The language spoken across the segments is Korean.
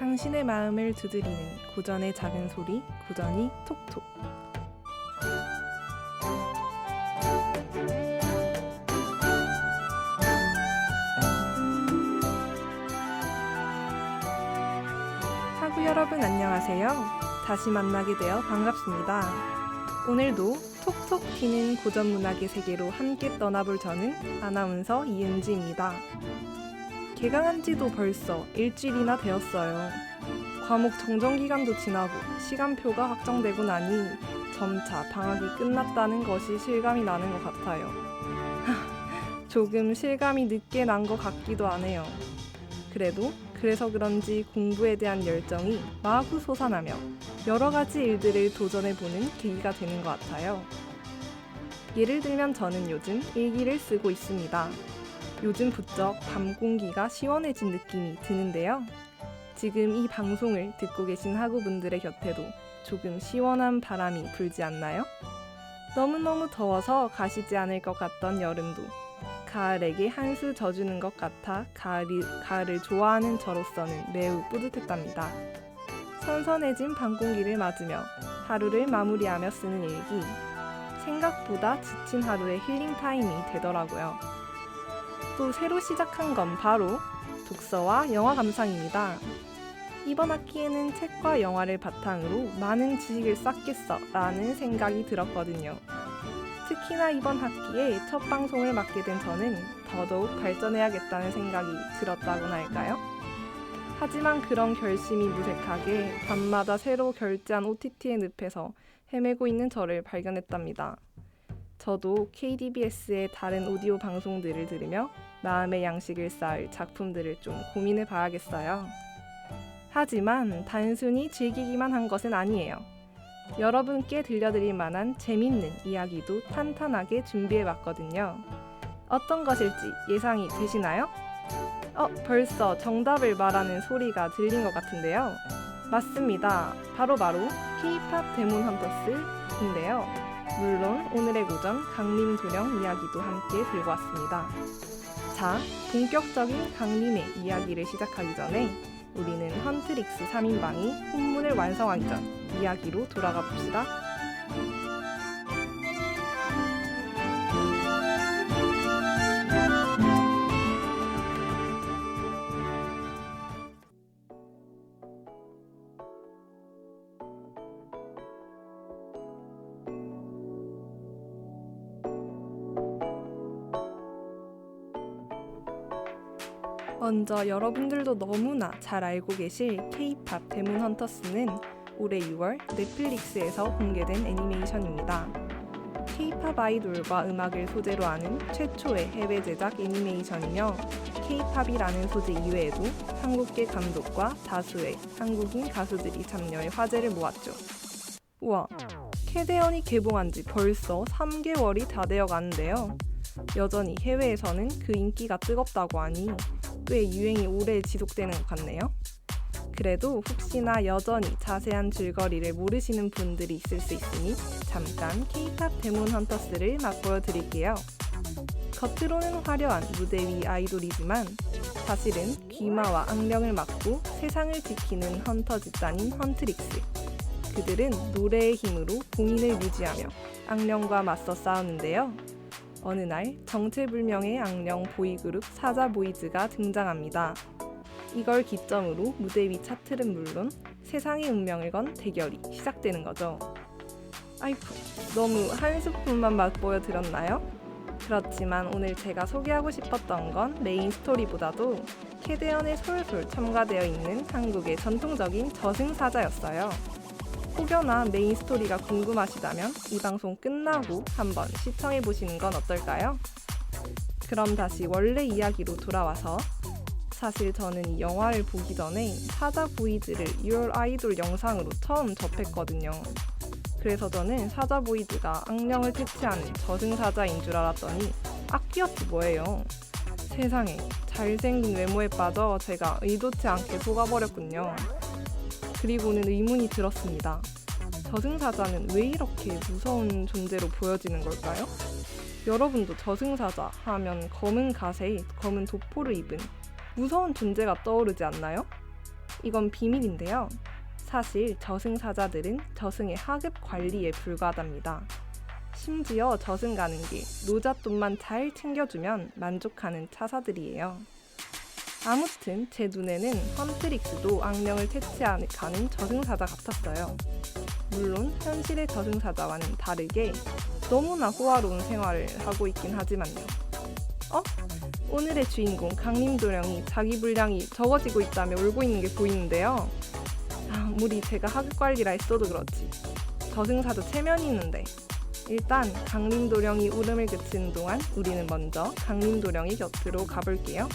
당신의 마음을 두드리는 고전의 작은 소리, 고전이 톡톡. 하구 여러분 안녕하세요. 다시 만나게 되어 반갑습니다. 오늘도 톡톡 튀는 고전 문학의 세계로 함께 떠나볼 저는 아나운서 이은지입니다. 개강한 지도 벌써 일주일이나 되었어요. 과목 정정기간도 지나고 시간표가 확정되고 나니 점차 방학이 끝났다는 것이 실감이 나는 것 같아요. 조금 실감이 늦게 난 것 같기도 하네요. 그래서 그런지 공부에 대한 열정이 마구 솟아나며 여러 가지 일들을 도전해보는 계기가 되는 것 같아요. 예를 들면 저는 요즘 일기를 쓰고 있습니다. 요즘 부쩍 밤 공기가 시원해진 느낌이 드는데요. 지금 이 방송을 듣고 계신 학우분들의 곁에도 조금 시원한 바람이 불지 않나요? 너무너무 더워서 가시지 않을 것 같던 여름도 가을에게 한 수 져주는 것 같아 가을을 좋아하는 저로서는 매우 뿌듯했답니다. 선선해진 밤 공기를 맞으며 하루를 마무리하며 쓰는 일기. 생각보다 지친 하루의 힐링 타임이 되더라고요. 또 새로 시작한 건 바로 독서와 영화 감상입니다. 이번 학기에는 책과 영화를 바탕으로 많은 지식을 쌓겠어 라는 생각이 들었거든요. 특히나 이번 학기에 첫 방송을 맡게 된 저는 더더욱 발전해야겠다는 생각이 들었다고나 할까요? 하지만 그런 결심이 무색하게 밤마다 새로 결제한 OTT의 늪에서 헤매고 있는 저를 발견했답니다. 저도 KDBS의 다른 오디오 방송들을 들으며 마음의 양식을 쌓을 작품들을 좀 고민해 봐야겠어요. 하지만 단순히 즐기기만 한 것은 아니에요. 여러분께 들려드릴 만한 재밌는 이야기도 탄탄하게 준비해 봤거든요. 어떤 것일지 예상이 되시나요? 벌써 정답을 말하는 소리가 들린 것 같은데요. 맞습니다. 바로 K-POP 데몬 헌터스인데요. 물론 오늘의 고전 강림도령 이야기도 함께 들고 왔습니다. 자, 본격적인 강림의 이야기를 시작하기 전에 우리는 헌트릭스 3인방이 혼문을 완성하기 전 이야기로 돌아가 봅시다. 먼저 여러분들도 너무나 잘 알고 계실 K-POP 데몬 헌터스는 올해 6월 넷플릭스에서 공개된 애니메이션입니다. K-POP 아이돌과 음악을 소재로 하는 최초의 해외 제작 애니메이션이며 K-POP이라는 소재 이외에도 한국계 감독과 다수의 한국인 가수들이 참여해 화제를 모았죠. 우와, 캐대언이 개봉한 지 벌써 3개월이 다 되어 가는데요. 여전히 해외에서는 그 인기가 뜨겁다고 하니 꽤 유행이 오래 지속되는 것 같네요. 그래도 혹시나 여전히 자세한 줄거리를 모르시는 분들이 있을 수 있으니 잠깐 K-POP 데몬 헌터스를 맛보여 드릴게요. 겉으로는 화려한 무대 위 아이돌이지만 사실은 귀마와 악령을 맡고 세상을 지키는 헌터 집단인 헌트릭스. 그들은 노래의 힘으로 봉인을 유지하며 악령과 맞서 싸우는데요. 어느 날 정체불명의 악령 보이그룹 사자보이즈가 등장합니다. 이걸 기점으로 무대 위 차트는 물론 세상의 운명을 건 대결이 시작되는 거죠. 아이쿠, 너무 한 스푼만 맛보여드렸나요? 그렇지만 오늘 제가 소개하고 싶었던 건 메인 스토리보다도 캐대언에 솔솔 첨가되어 있는 한국의 전통적인 저승사자였어요. 혹여나 메인 스토리가 궁금하시다면 이 방송 끝나고 한번 시청해보시는 건 어떨까요? 그럼 다시 원래 이야기로 돌아와서 사실 저는 이 영화를 보기 전에 사자보이즈를 6월 아이돌 영상으로 처음 접했거든요. 그래서 저는 사자보이즈가 악령을 퇴치하는 저승사자인 줄 알았더니 악귀였지 뭐예요. 세상에, 잘생긴 외모에 빠져 제가 의도치 않게 속아버렸군요. 그리고는 의문이 들었습니다. 저승사자는 왜 이렇게 무서운 존재로 보여지는 걸까요? 여러분도 저승사자 하면 검은 가세에 검은 도포를 입은 무서운 존재가 떠오르지 않나요? 이건 비밀인데요. 사실 저승사자들은 저승의 하급 관리에 불과하답니다. 심지어 저승 가는 길, 노잣돈만 잘 챙겨주면 만족하는 차사들이에요. 아무튼 제 눈에는 헌트릭스도 악령을 퇴치하는 저승사자 같았어요. 물론 현실의 저승사자와는 다르게 너무나 호화로운 생활을 하고 있긴 하지만요. 오늘의 주인공 강림도령이 자기 분량이 적어지고 있다며 울고 있는 게 보이는데요. 아무리 제가 하급관리라 했어도 그렇지 저승사자 체면이 있는데. 일단 강림도령이 울음을 그치는 동안 우리는 먼저 강림도령의 곁으로 가볼게요.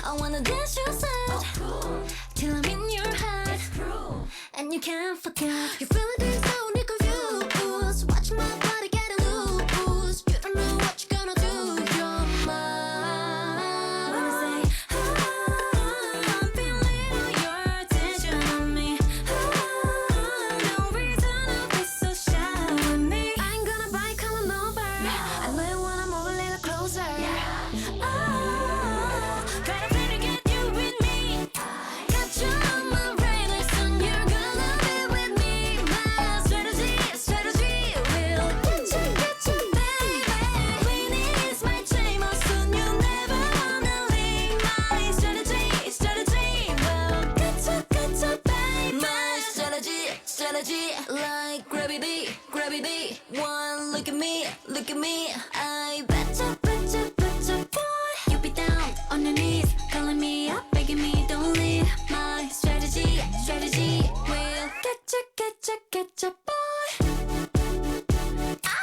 I wanna dance your side till I'm in your heart, and you can't forget. You're feeling this so confused. Watch my body get loose. You don't know what you're gonna do. You're mine. Wanna say, I'm feeling all your attention on me. No reason to be so shy with me. I ain't gonna bite, coming over. I know you wanna move a little closer. Like gravity, one look at me, I betcha, boy. You be down on your knees, calling me up, begging me don't leave. My strategy, will get ya, boy.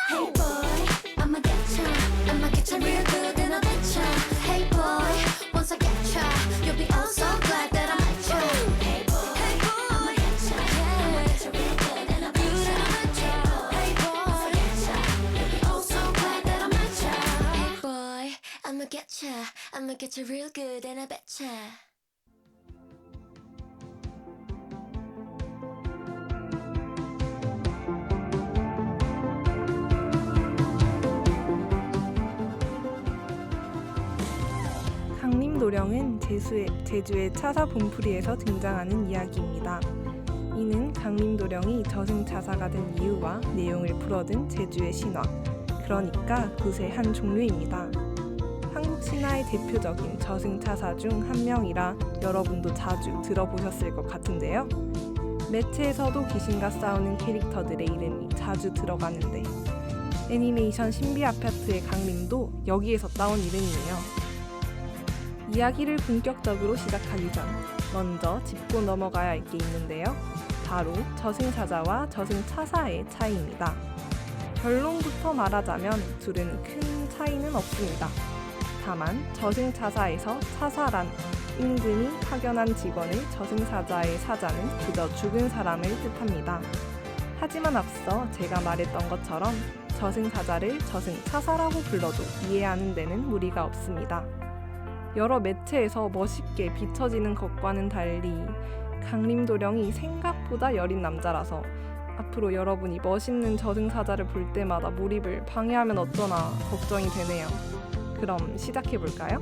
Hey boy, I'ma get ya real good and I'll betcha. Hey boy, once I get ya, you'll be oh so glad that I met ya. Hey boy, I'ma get ya real good and I'll betcha. Hey boy, you'll be oh so glad that I met ya. Hey boy, I'ma get ya real good and I betcha. 강림도령은 제주의 차사 분풀이에서 등장하는 이야기입니다. 이는 강림도령이 저승차사가 된 이유와 내용을 풀어둔 제주의 신화, 그러니까 굿의 한 종류입니다. 한국 신화의 대표적인 저승차사 중 한 명이라 여러분도 자주 들어보셨을 것 같은데요. 매체에서도 귀신과 싸우는 캐릭터들의 이름이 자주 들어가는데 애니메이션 신비 아파트의 강림도 여기에서 따온 이름이에요. 이야기를 본격적으로 시작하기 전 먼저 짚고 넘어가야 할 게 있는데요. 바로 저승사자와 저승차사의 차이입니다. 결론부터 말하자면 둘은 큰 차이는 없습니다. 다만 저승차사에서 차사란 임금이 파견한 직원을 저승사자의 사자는 그저 죽은 사람을 뜻합니다. 하지만 앞서 제가 말했던 것처럼 저승사자를 저승차사라고 불러도 이해하는 데는 무리가 없습니다. 여러 매체에서 멋있게 비춰지는 것과는 달리 강림도령이 생각보다 여린 남자라서 앞으로 여러분이 멋있는 저승사자를 볼 때마다 몰입을 방해하면 어쩌나 걱정이 되네요. 그럼 시작해 볼까요?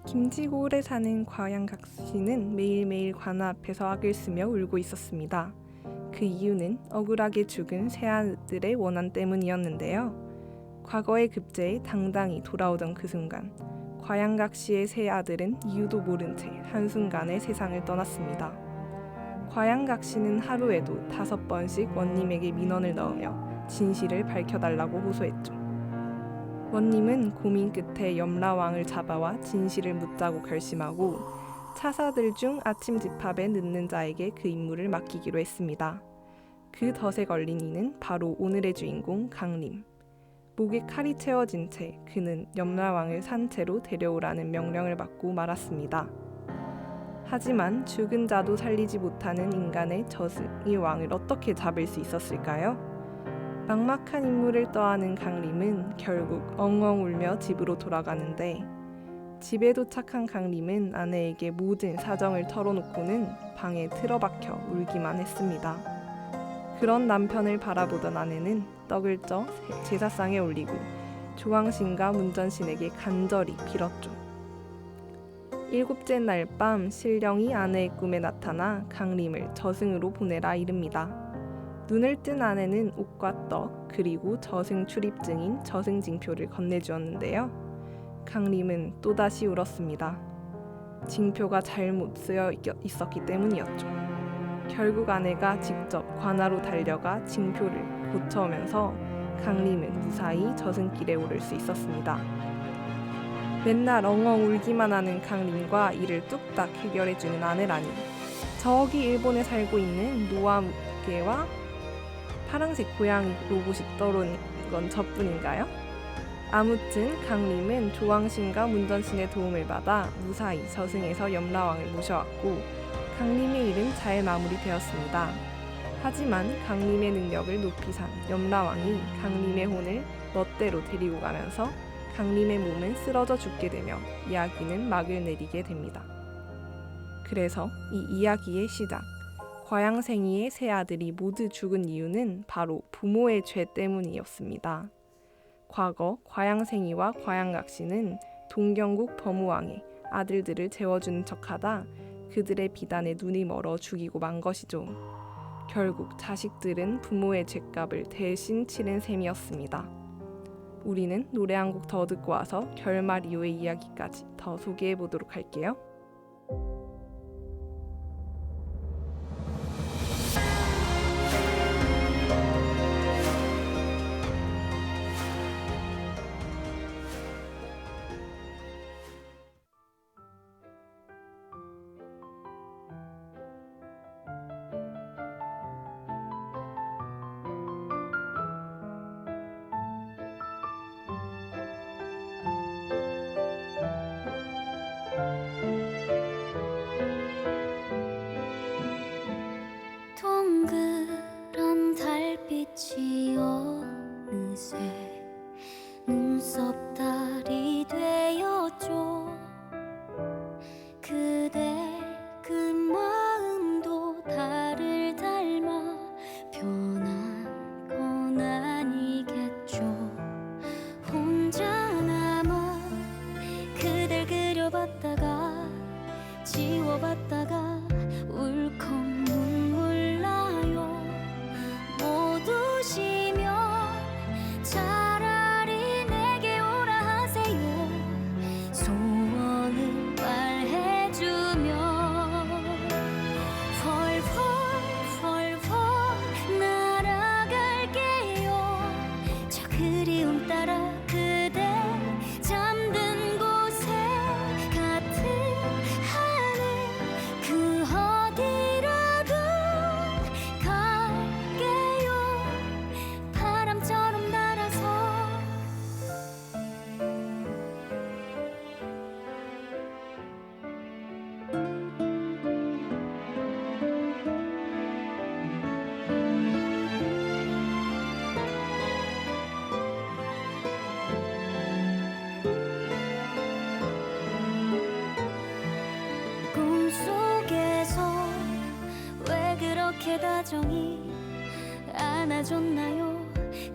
김치고을에 사는 과양각시는 매일매일 관아 앞에서 악을 쓰며 울고 있었습니다. 그 이유는 억울하게 죽은 새 아들의 원한 때문이었는데요. 과거의 급제에 당당히 돌아오던 그 순간, 과양각시의 새 아들은 이유도 모른 채 한순간에 세상을 떠났습니다. 과양각시는 하루에도 5번씩 원님에게 민원을 넣으며 진실을 밝혀달라고 호소했죠. 원님은 고민 끝에 염라왕을 잡아와 진실을 묻자고 결심하고 차사들 중 아침 집합에 늦는 자에게 그 임무를 맡기기로 했습니다. 그 덫에 걸린 이는 바로 오늘의 주인공 강림. 목에 칼이 채워진 채 그는 염라왕을 산채로 데려오라는 명령을 받고 말았습니다. 하지만 죽은 자도 살리지 못하는 인간의 저승이 왕을 어떻게 잡을 수 있었을까요? 막막한 임무를 떠안은 강림은 결국 엉엉 울며 집으로 돌아가는데, 집에 도착한 강림은 아내에게 모든 사정을 털어놓고는 방에 틀어박혀 울기만 했습니다. 그런 남편을 바라보던 아내는 떡을 쪄 제사상에 올리고 조왕신과 문전신에게 간절히 빌었죠. 7째 날 밤 신령이 아내의 꿈에 나타나 강림을 저승으로 보내라 이릅니다. 눈을 뜬 아내는 옷과 떡 그리고 저승 출입증인 저승징표를 건네주었는데요. 강림은 또다시 울었습니다. 징표가 잘못 쓰여 있었기 때문이었죠. 결국 아내가 직접 관아로 달려가 징표를 고쳐오면서 강림은 무사히 저승길에 오를 수 있었습니다. 맨날 엉엉 울기만 하는 강림과 이를 뚝딱 해결해주는 아내라니, 저기 일본에 살고 있는 노아무게와 파랑색 고양이 로봇이 떠오른 건 저뿐인가요? 아무튼 강림은 조왕신과 문전신의 도움을 받아 무사히 저승에서 염라왕을 모셔왔고 강림의 일은 잘 마무리되었습니다. 하지만 강림의 능력을 높이 산 염라왕이 강림의 혼을 멋대로 데리고 가면서 강림의 몸은 쓰러져 죽게 되며 이야기는 막을 내리게 됩니다. 그래서 이 이야기의 시작, 과양생이의 세 아들이 모두 죽은 이유는 바로 부모의 죄 때문이었습니다. 과거 과양생이와 과양각시는 동경국 범우왕의 아들들을 재워주는 척하다 그들의 비단에 눈이 멀어 죽이고 만 것이죠. 결국 자식들은 부모의 죄값을 대신 치른 셈이었습니다. 우리는 노래 한 곡 더 듣고 와서 결말 이후의 이야기까지 더 소개해 보도록 할게요. 동그란 달빛이 어느새 눈썹 달이 되었죠. 그대 그 마음도 달을 닮아 변한 건 아니겠죠. 혼자 남아 그댈 그려봤다가 지워봤다가 울컥 눈물 나요. 못 우시면 차라리 내게 오라 하세요. 가정이 안아줬나요?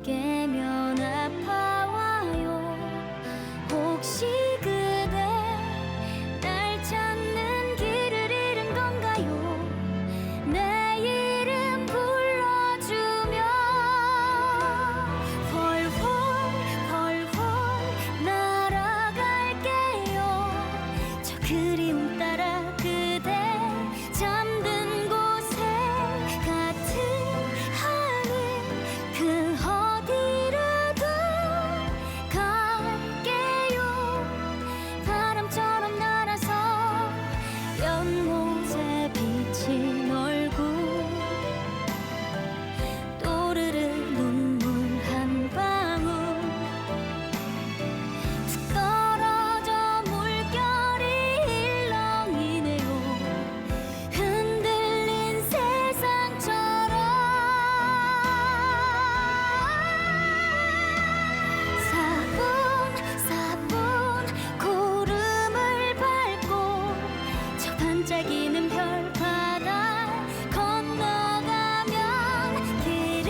깨면 아파와요. 혹시 그대 날 찾는 길을 잃은 건가요? 내 이름 불러주면 헐헐 날아갈게요. 저 그리움 따라 그대 잠든 곳에 같은 하늘 그 어디라도 갈게요. 바람처럼 날아서 연못에 비친 얼굴 또르르 눈물 한 방울 툭 떨어져 물결이 일렁이네요. 흔들린 세상처럼 사뿐사뿐 구름을 밟고 저 반짝이는 별바다 건너가면 길을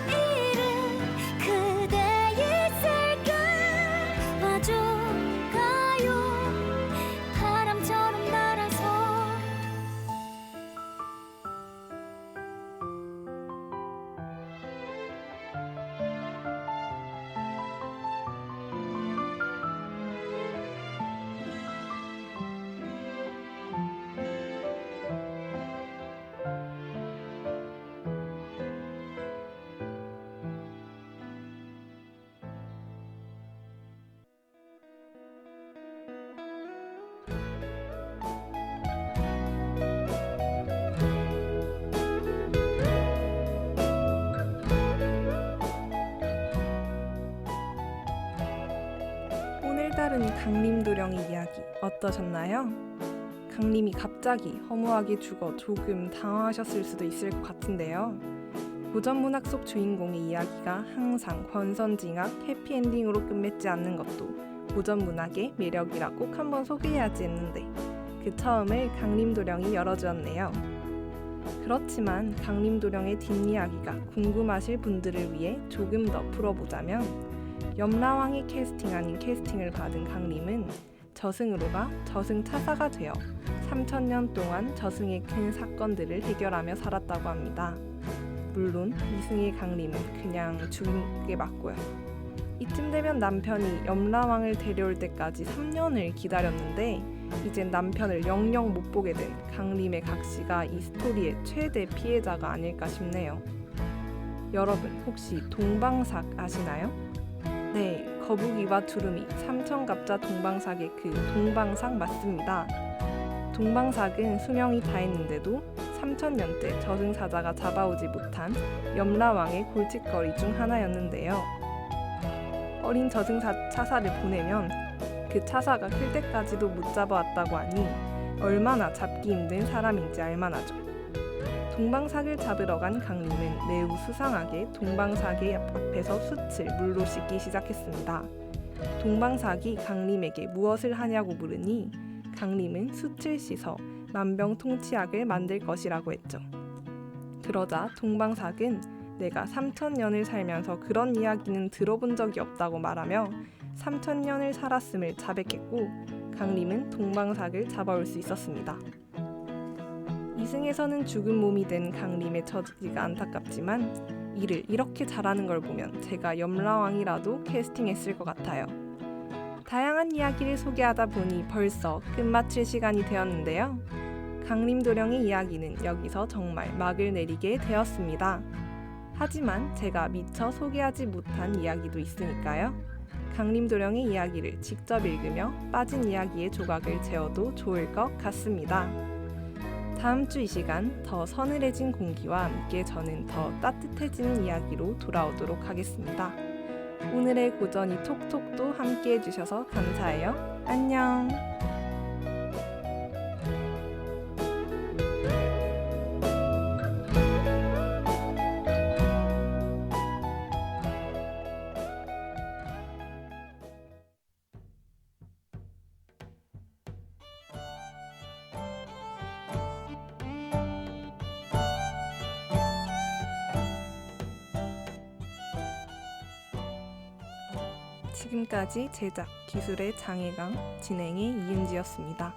잃은 그대 있을까 마주가요. 바람처럼 날아서 오늘따른 강림도령의 이야기 어떠셨나요? 강림이 갑자기 허무하게 죽어 조금 당황하셨을 수도 있을 것 같은데요. 고전문학 속 주인공의 이야기가 항상 권선징악 해피엔딩으로 끝맺지 않는 것도 고전문학의 매력이라 꼭 한번 소개해야지 했는데 그 처음을 강림도령이 열어주었네요. 그렇지만 강림도령의 뒷이야기가 궁금하실 분들을 위해 조금 더 풀어보자면 염라왕이 캐스팅 아닌 캐스팅을 받은 강림은 저승으로가 저승차사가 되어 3000년 동안 저승의 큰 사건들을 해결하며 살았다고 합니다. 물론 이승의 강림은 그냥 죽은 게 맞고요. 이쯤 되면 남편이 염라왕을 데려올 때까지 3년을 기다렸는데 이젠 남편을 영영 못 보게 된 강림의 각시가 이 스토리의 최대 피해자가 아닐까 싶네요. 여러분 혹시 동방삭 아시나요? 네, 거북이와 두루미, 삼천갑자 동방삭의 그 동방삭 맞습니다. 동방삭은 수명이 다했는데도 3000년대 저승사자가 잡아오지 못한 염라왕의 골칫거리 중 하나였는데요. 어린 저승차사를 보내면 그 차사가 클 때까지도 못 잡아왔다고 하니 얼마나 잡기 힘든 사람인지 알만하죠. 동방삭을 잡으러 간 강림은 매우 수상하게 동방삭의 앞에서 숯을 물로 씻기 시작했습니다. 동방삭이 강림에게 무엇을 하냐고 물으니 강림은 숯을 씻어 만병통치약을 만들 것이라고 했죠. 그러자 동방삭은 내가 3000년을 살면서 그런 이야기는 들어본 적이 없다고 말하며 3000년을 살았음을 자백했고 강림은 동방삭을 잡아올 수 있었습니다. 이승에서는 죽은 몸이 된 강림의 처지가 안타깝지만 이를 이렇게 잘하는 걸 보면 제가 염라왕이라도 캐스팅했을 것 같아요. 다양한 이야기를 소개하다 보니 벌써 끝마칠 시간이 되었는데요. 강림도령의 이야기는 여기서 정말 막을 내리게 되었습니다. 하지만 제가 미처 소개하지 못한 이야기도 있으니까요. 강림도령의 이야기를 직접 읽으며 빠진 이야기의 조각을 재어도 좋을 것 같습니다. 다음 주 이 시간 더 서늘해진 공기와 함께 저는 더 따뜻해지는 이야기로 돌아오도록 하겠습니다. 오늘의 고전이 톡톡도 함께 해주셔서 감사해요. 안녕. 지금까지 제작, 기술의 장혜강, 진행의 이은지였습니다.